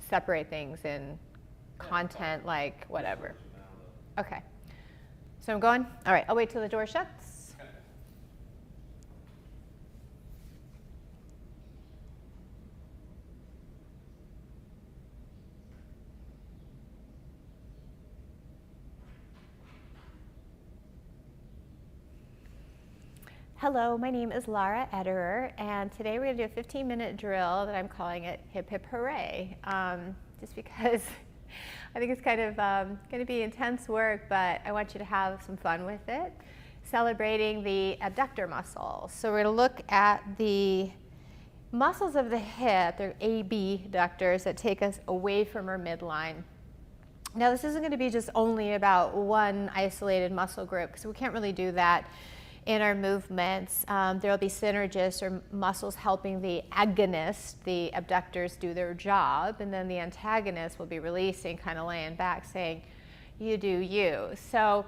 separate things in content, like whatever. Okay. So I'm going? All right, I'll wait till the door shuts. Hello, my name is Lara Ederer, and today we're going to do a 15-minute drill that I'm calling it Hip Hip Hooray, just because I think it's kind of going to be intense work, but I want you to have some fun with it, celebrating the abductor muscle. So we're going to look at the muscles of the hip, they're abductors that take us away from our midline. Now this isn't going to be just only about one isolated muscle group, because we can't really do that in our movements. There will be synergists or muscles helping the agonist, the abductors, do their job, and then the antagonist will be releasing, kind of laying back, saying, you do you. So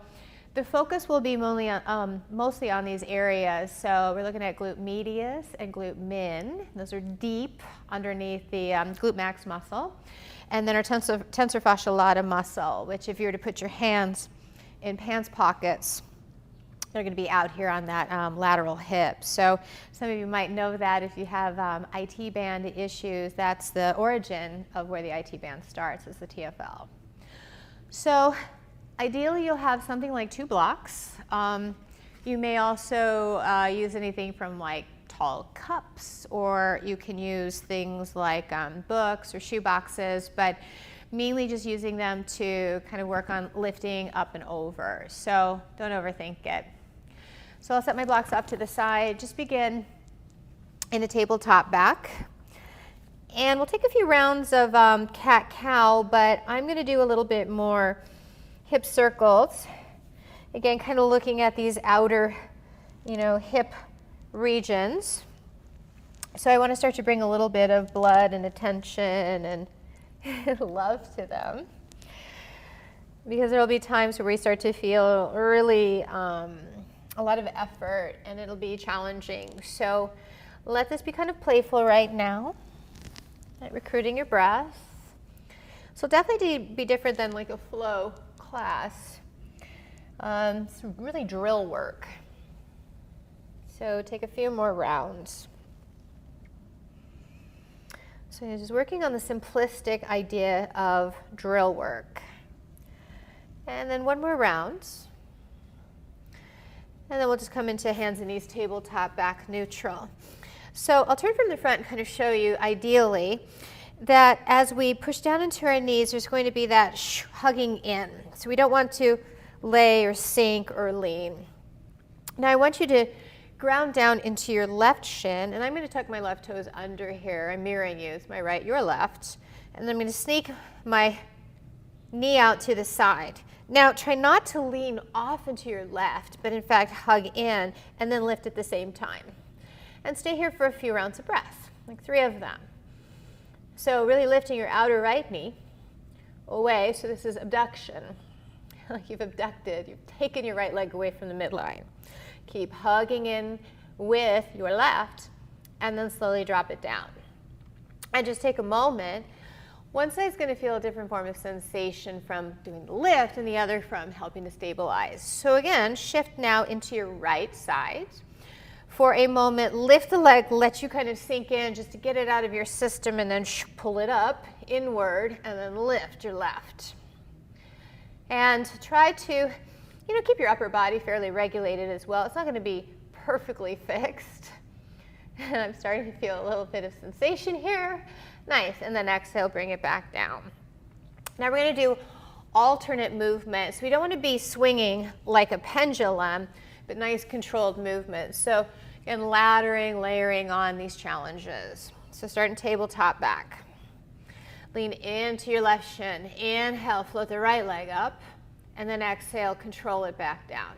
the focus will be mostly on these areas. So we're looking at glute medius and glute min. Those are deep underneath the glute max muscle. And then our tensor fasciae lata muscle, which if you were to put your hands in pants pockets, they're going to be out here on that lateral hip. So some of you might know that if you have IT band issues, that's the origin of where the IT band starts, is the TFL. So ideally you'll have something like 2 blocks. You may also use anything from like tall cups, or you can use things like books or shoe boxes, but mainly just using them to kind of work on lifting up and over. So don't overthink it. So I'll set my blocks off to the side. Just begin in a tabletop back. And we'll take a few rounds of cat-cow, but I'm going to do a little bit more hip circles. Again, kind of looking at these outer, hip regions. So I want to start to bring a little bit of blood and attention and love to them, because there will be times where we start to feel really a lot of effort, and it'll be challenging. So let this be kind of playful right now, recruiting your breath. So definitely be different than like a flow class. It's really drill work. So take a few more rounds. So you're just working on the simplistic idea of drill work. And then one more round. And then we'll just come into hands and knees, tabletop, back neutral. So I'll turn from the front and kind of show you, ideally, that as we push down into our knees, there's going to be that hugging in. So we don't want to lay or sink or lean. Now I want you to ground down into your left shin, and I'm going to tuck my left toes under here. I'm mirroring you. It's my right, your left. And then I'm going to sneak my knee out to the side. Now try not to lean off into your left, but in fact hug in and then lift at the same time. And stay here for a few rounds of breath, like 3 of them. So really lifting your outer right knee away. So this is abduction. Like you've abducted, you've taken your right leg away from the midline. Keep hugging in with your left, and then slowly drop it down. And just take a moment. One side is going to feel a different form of sensation from doing the lift, and the other from helping to stabilize. So again, shift now into your right side. For a moment, lift the leg, let you kind of sink in just to get it out of your system, and then pull it up inward, and then lift your left. And try to keep your upper body fairly regulated as well. It's not going to be perfectly fixed. And I'm starting to feel a little bit of sensation here. Nice. And then exhale, bring it back down. Now we're going to do alternate movements. We don't want to be swinging like a pendulum, but nice controlled movements. So again, laddering, layering on these challenges. So start in tabletop back. Lean into your left shin. Inhale, float the right leg up. And then exhale, control it back down.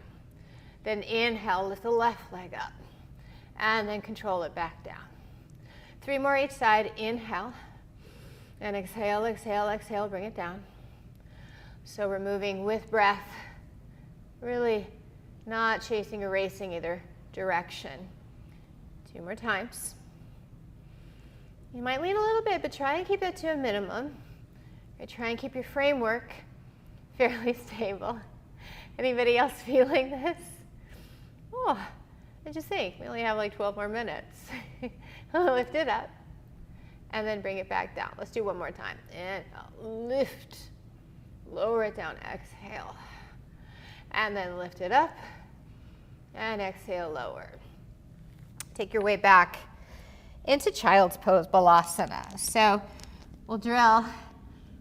Then inhale, lift the left leg up. And then control it back down. 3 more each side. Inhale. And exhale, exhale, exhale, bring it down. So we're moving with breath. Really not chasing or racing either direction. 2 more times. You might lean a little bit, but try and keep it to a minimum. Right, try and keep your framework fairly stable. Anybody else feeling this? Oh, I just think we only have like 12 more minutes. Lift it up and then bring it back down. Let's do one more time. And lift, lower it down, exhale. And then lift it up and exhale, lower. Take your way back into child's pose, balasana. So we'll drill,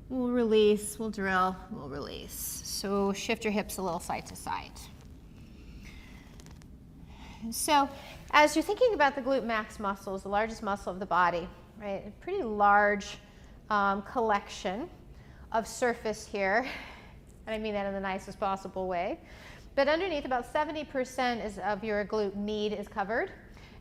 we'll release, we'll drill, we'll release. So shift your hips a little side to side. So as you're thinking about the glute max muscles, the largest muscle of the body, right? A pretty large collection of surface here. And I mean that in the nicest possible way. But underneath, about 70% of your glute med is covered,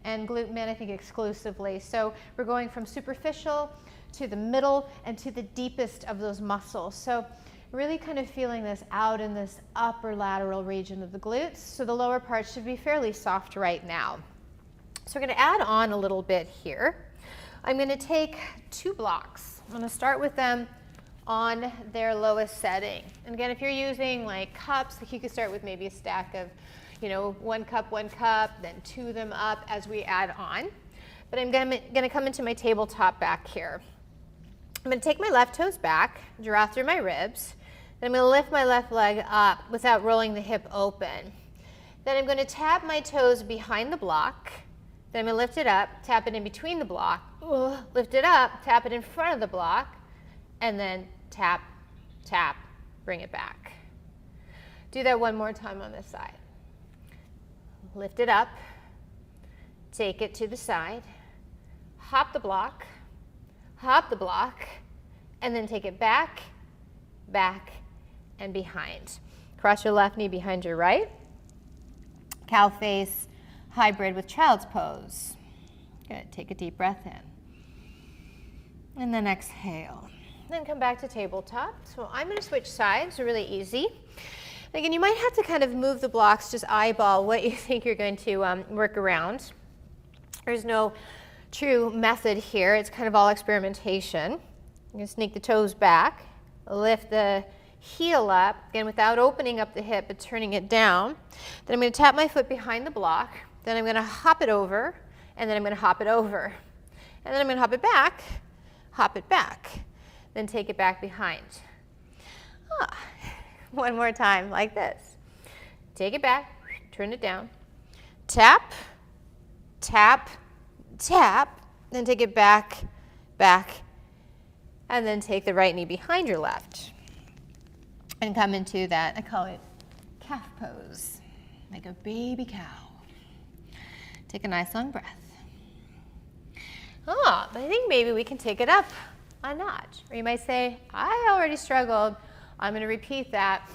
and glute med, I think, exclusively. So we're going from superficial to the middle and to the deepest of those muscles. So really kind of feeling this out in this upper lateral region of the glutes. So the lower part should be fairly soft right now. So we're going to add on a little bit here. I'm going to take 2 blocks. I'm going to start with them on their lowest setting. And again, if you're using like cups, like you could start with maybe a stack of, 1 cup, then 2 them up as we add on. But I'm going to come into my tabletop back here. I'm going to take my left toes back, draw through my ribs. Then I'm going to lift my left leg up without rolling the hip open. Then I'm going to tap my toes behind the block. Then I'm going to lift it up, tap it in between the block, lift it up, tap it in front of the block, and then tap, tap, bring it back. Do that one more time on this side. Lift it up, take it to the side, hop the block, and then take it back, back, and behind. Cross your left knee behind your right. Cow face hybrid with child's pose. Good. Take a deep breath in. And then exhale. Then come back to tabletop. So I'm going to switch sides, really easy. Again, you might have to kind of move the blocks, just eyeball what you think you're going to work around. There's no true method here. It's kind of all experimentation. I'm going to sneak the toes back, lift the heel up, again without opening up the hip but turning it down. Then I'm going to tap my foot behind the block. Then I'm going to hop it over, and then I'm going to hop it over. And then I'm going to hop it back, then take it back behind. One more time like this. Take it back, turn it down, tap, tap, tap, then take it back, back, and then take the right knee behind your left and come into that, I call it calf pose, like a baby cow. Take a nice long breath. But I think maybe we can take it up a notch. Or you might say, I already struggled. I'm going to repeat that.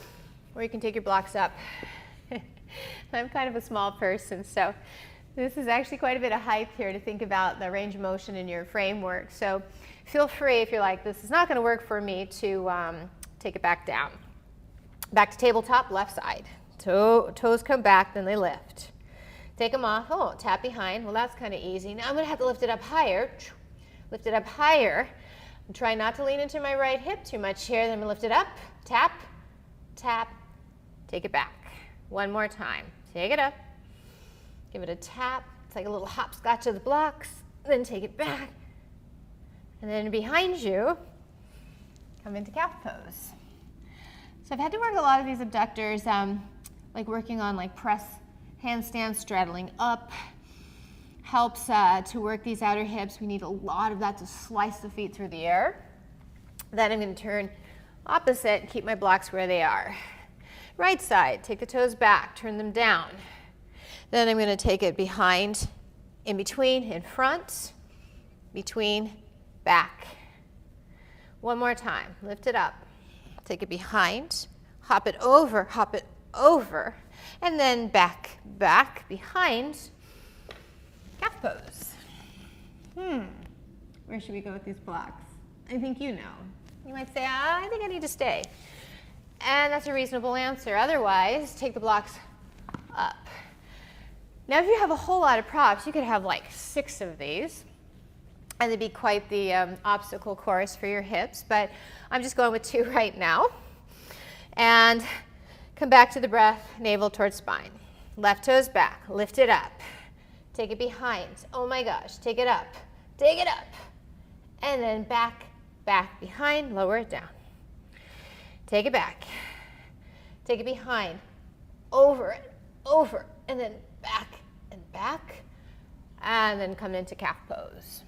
Or you can take your blocks up. I'm kind of a small person, so this is actually quite a bit of hype here to think about the range of motion in your framework. So feel free, if you're like, this is not going to work for me, to take it back down. Back to tabletop, left side. Toes come back, then they lift. Take them off. Tap behind. Well, that's kind of easy. Now I'm going to have to lift it up higher. Lift it up higher. And try not to lean into my right hip too much here. Then I'm going to lift it up. Tap, tap, take it back. One more time. Take it up. Give it a tap. It's like a little hopscotch of the blocks. Then take it back. And then behind you, come into calf pose. So I've had to work a lot of these abductors, like working on like press handstand, straddling up. Helps to work these outer hips. We need a lot of that to slice the feet through the air. Then I'm going to turn opposite and keep my blocks where they are. Right side, take the toes back, turn them down. Then I'm going to take it behind, in between, in front, between, back. One more time. Lift it up. Take it behind, hop it over, and then back, back, behind. Calf pose. Where should we go with these blocks? I think you know. You might say, I think I need to stay. And that's a reasonable answer. Otherwise, take the blocks up. Now, if you have a whole lot of props, you could have like 6 of these. and it'd be quite the obstacle course for your hips, but I'm just going with 2 right now. And come back to the breath, navel towards spine. Left toes back, lift it up. Take it behind. Oh my gosh, take it up. Take it up. And then back, back, behind, lower it down. Take it back. Take it behind, over it, over, and then back and back. And then come into calf pose.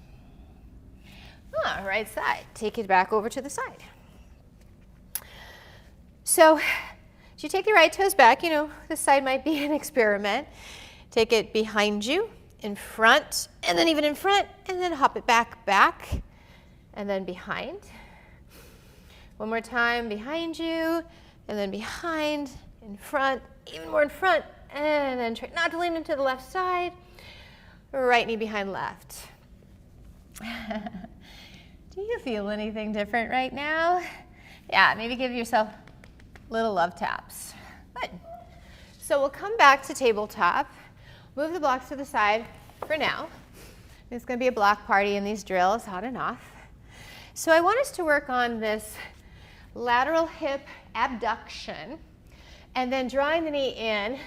Right side, take it back over to the side. So, as you take the right toes back, you know, this side might be an experiment. Take it behind you, in front, and then even in front, and then hop it back, back, and then behind. One more time, behind you, and then behind, in front, even more in front, and then try not to lean into the left side. Right knee behind left. Do you feel anything different right now? Yeah, maybe give yourself little love taps. Good. So we'll come back to tabletop. Move the blocks to the side for now. It's going to be a block party in these drills, on and off. So I want us to work on this lateral hip abduction and then drawing the knee in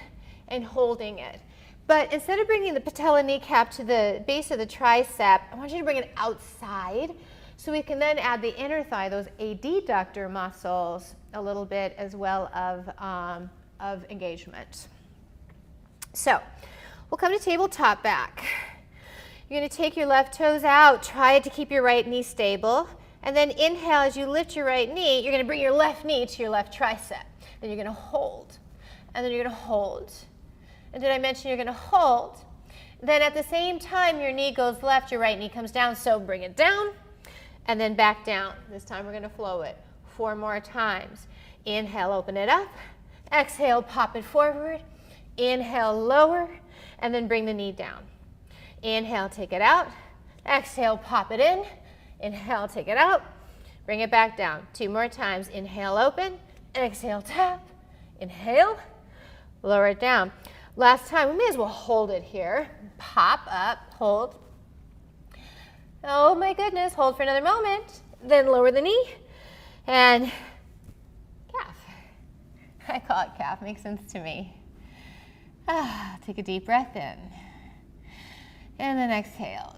and holding it. But instead of bringing the patella kneecap to the base of the tricep, I want you to bring it outside so we can then add the inner thigh, those adductor muscles, a little bit as well of engagement. So we'll come to tabletop back. You're going to take your left toes out, try to keep your right knee stable, and then inhale as you lift your right knee, you're going to bring your left knee to your left tricep. Then you're going to hold, and then you're going to hold. And did I mention you're going to hold? Then at the same time your knee goes left, your right knee comes down, so bring it down, and then back down. This time we're going to flow it 4 more times. Inhale, open it up. Exhale, pop it forward. Inhale, lower, and then bring the knee down. Inhale, take it out. Exhale, pop it in. Inhale, take it out. Bring it back down. 2 more times. Inhale, open. Exhale, tap. Inhale, lower it down. Last time, we may as well hold it here. Pop up, hold. Oh my goodness, hold for another moment. Then lower the knee and calf. I call it calf, makes sense to me. Take a deep breath in. And then exhale.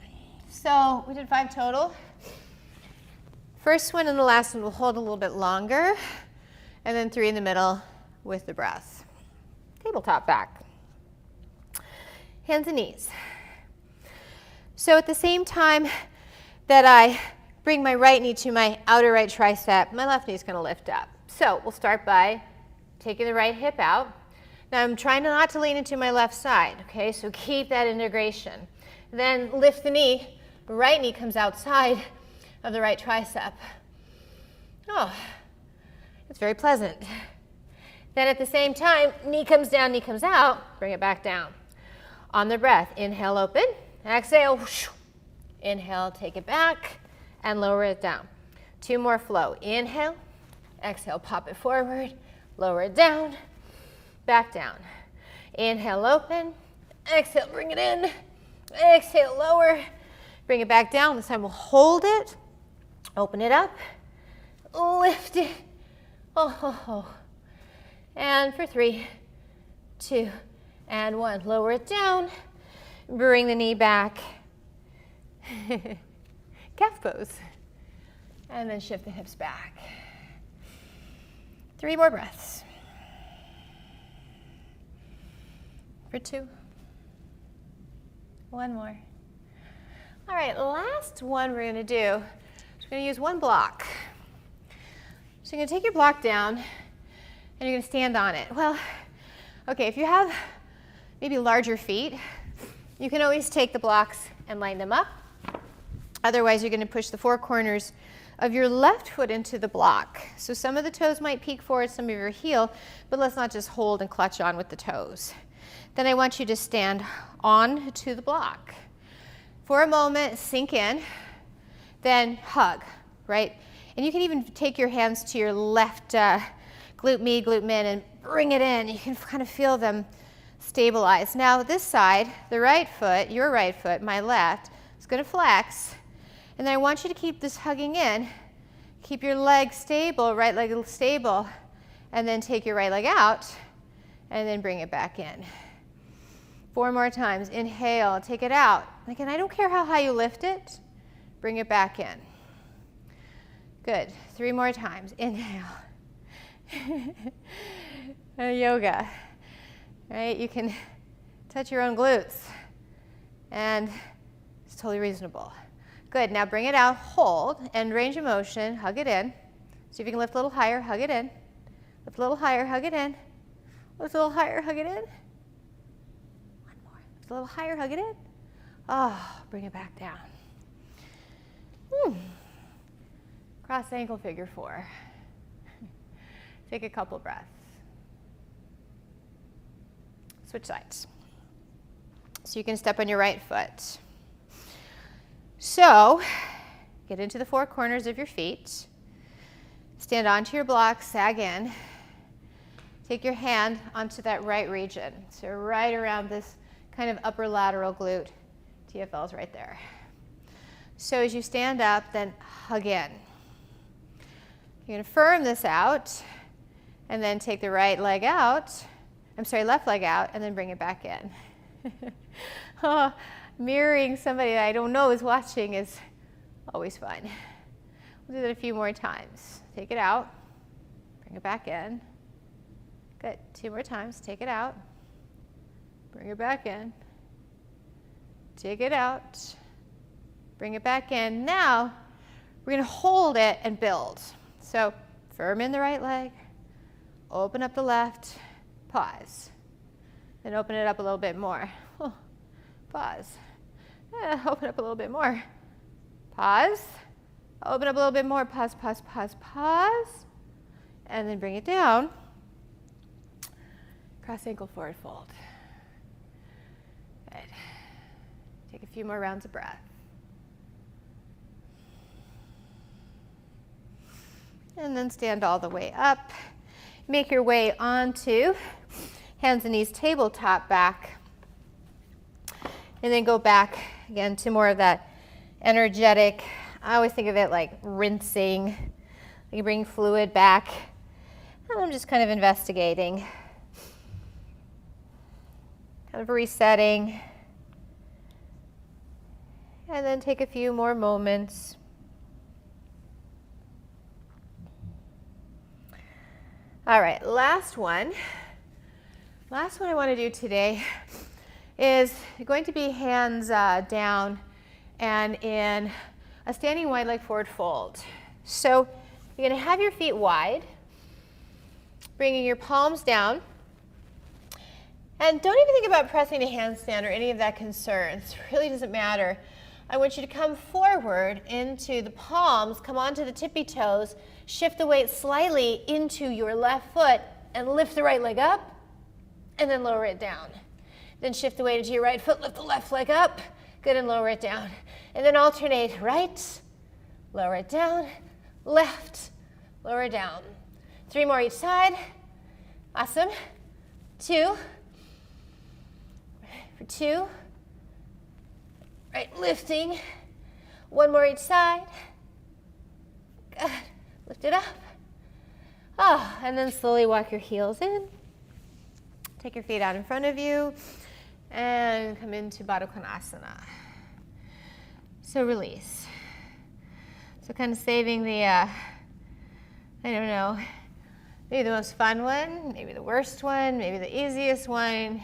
So we did 5 total. First one and the last one will hold a little bit longer. And then 3 in the middle with the breath. Tabletop back. Hands and knees. So at the same time that I bring my right knee to my outer right tricep, my left knee is going to lift up. So we'll start by taking the right hip out. Now I'm trying not to lean into my left side, okay? So keep that integration. Then lift the knee. Right knee comes outside of the right tricep. Oh, it's very pleasant. Then at the same time, knee comes down, knee comes out, bring it back down. On the breath, inhale, open, exhale, whoosh. Inhale, take it back, and lower it down. 2 more flow. Inhale, exhale, pop it forward, lower it down, back down. Inhale, open, exhale, bring it in, exhale, lower, bring it back down. This time we'll hold it, open it up, lift it, and for 3, 2, and 1. Lower it down, bring the knee back, calf pose, and then shift the hips back. 3 more breaths. For 2. 1 more. All right, last one we're going to do, we're going to use 1 block. So you're going to take your block down, and you're going to stand on it. Well, okay, if you have maybe larger feet, you can always take the blocks and line them up. Otherwise, you're going to push the 4 corners of your left foot into the block. So some of the toes might peek forward, some of your heel, but let's not just hold and clutch on with the toes. Then I want you to stand on to the block. For a moment, sink in, then hug, right? And you can even take your hands to your left glute med, glute min, and bring it in. You can kind of feel them stabilize. Now this side, the right foot, your right foot, my left, is going to flex, And then I want you to keep this hugging in. Keep your leg stable, right leg stable, and then take your right leg out, and then bring it back in. 4 more times. Inhale, take it out. Again, I don't care how high you lift it. Bring it back in. Good. 3 more times. Inhale. Yoga. Right? You can touch your own glutes, and it's totally reasonable. Good. Now bring it out. Hold. End range of motion. Hug it in. See if you can lift a little higher. Hug it in. Lift a little higher. Hug it in. Lift a little higher. Hug it in. One more. Lift a little higher. Hug it in. Oh, bring it back down. Cross ankle figure 4. Take a couple breaths. Switch sides. So you can step on your right foot. So get into the 4 corners of your feet. Stand onto your blocks, sag in. Take your hand onto that right region. So right around this kind of upper lateral glute. TFL is right there. So as you stand up, then hug in. You're going to firm this out, and then take the right leg out. Left leg out, and then bring it back in. Oh, mirroring somebody that I don't know is watching is always fun. We'll do that a few more times. Take it out, bring it back in. Good. 2 more times. Take it out, bring it back in. Take it out, bring it back in. Now, we're going to hold it and build. So, firm in the right leg, open up the left, pause. Then open it up a little bit more. Pause. Open up a little bit more. Pause. Open up a little bit more. Pause, pause, pause, pause. And then bring it down. Cross ankle forward fold. Good. Take a few more rounds of breath. And then stand all the way up. Make your way onto hands and knees tabletop back. And then go back again to more of that energetic, I always think of it like rinsing. You bring fluid back. And I'm just kind of investigating. Kind of resetting. And then take a few more moments. All right, last one. Last one I want to do today is going to be hands down and in a standing wide leg forward fold. So you're going to have your feet wide, bringing your palms down. And don't even think about pressing a handstand or any of that concerns. It really doesn't matter. I want you to come forward into the palms, come onto the tippy toes, shift the weight slightly into your left foot and lift the right leg up and then lower it down. Then shift the weight into your right foot, lift the left leg up, good, and lower it down. And then alternate right, lower it down, left, lower it down. 3 more each side. Awesome. 2. For 2. Right, lifting. 1 more each side. Good. Lift it up. Oh, and then slowly walk your heels in. Take your feet out in front of you and come into Baddha Konasana. So release. So kind of saving the, I don't know, maybe the most fun one, maybe the worst one, maybe the easiest one.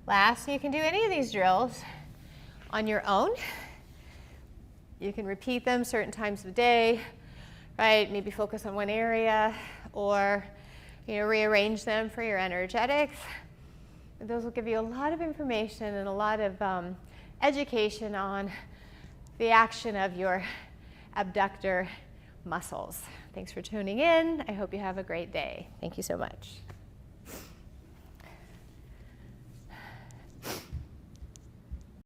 Last, you can do any of these drills on your own. You can repeat them certain times of the day, right? Maybe focus on one area or, rearrange them for your energetics. Those will give you a lot of information and a lot of education on the action of your abductor muscles. Thanks for tuning in. I hope you have a great day. Thank you so much.